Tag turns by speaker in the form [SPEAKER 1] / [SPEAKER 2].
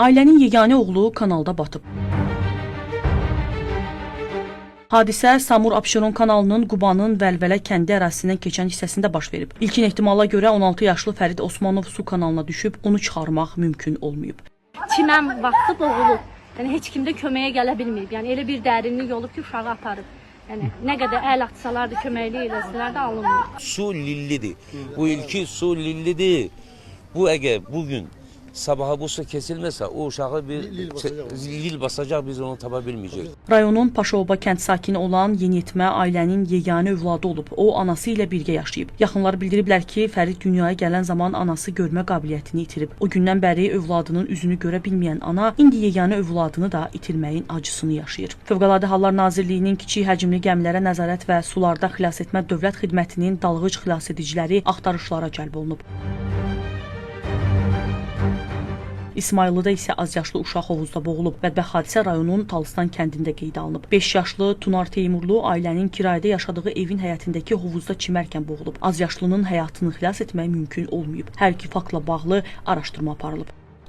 [SPEAKER 1] Ailənin yeganə oğlu kanalda batıb. Hadisə Samur Abşeron kanalının Qubanın Vəlvələ kəndi ərazisindən keçən hissəsində baş verib. İlkin ehtimala görə 16 yaşlı Fərid Osmanov su kanalına düşüb, onu çıxarmaq mümkün olmayıb.
[SPEAKER 2] Çimən vaxtı boğulub. Yəni heç kim də köməyə gələ bilməyib. Yəni elə bir dərinlik olub ki, uşağı aparıb. Yəni nə qədər əl atsalar da, köməklik eləsələr də alınmır.
[SPEAKER 3] Su lillidir. Bu ilki su lillidir. Bu əgər bugün sabaha bu su kesilməsə, o uşağı bir lil basacaq, biz onu tapa bilməyəcək.
[SPEAKER 1] Rayonun Paşaoba kənd sakini olan yeniyetmə ailənin yeganə övladı olub. O, anası ilə birgə yaşayıb. Yaxınları bildiriblər ki, Fərid dünyaya gələn zaman anası görmə qabiliyyətini itirib. O gündən bəri övladının üzünü görə bilməyən ana, indi yeganə övladını da itirməyin acısını yaşayır. Fövqəladə Hallar Nazirliyinin kiçik həcmli gəmilərə nəzarət və sularda xilas etmə dövlət xidmətinin dalğıc xilas ediciləri axtarışlara cəlb olunub. İsmayıllıda isə azyaşlı uşaq hovuzda boğulub. Bədbəxt hadisə rayonun Talıstan kəndində qeydə alınıb. 5 yaşlı Tunar Teymurlu ailənin kirayədə yaşadığı evin həyətindəki hovuzda çimərkən boğulub. Azyaşlının həyatını xilas etmək mümkün olmayıb. Hər iki faktla bağlı araşdırma aparılıb.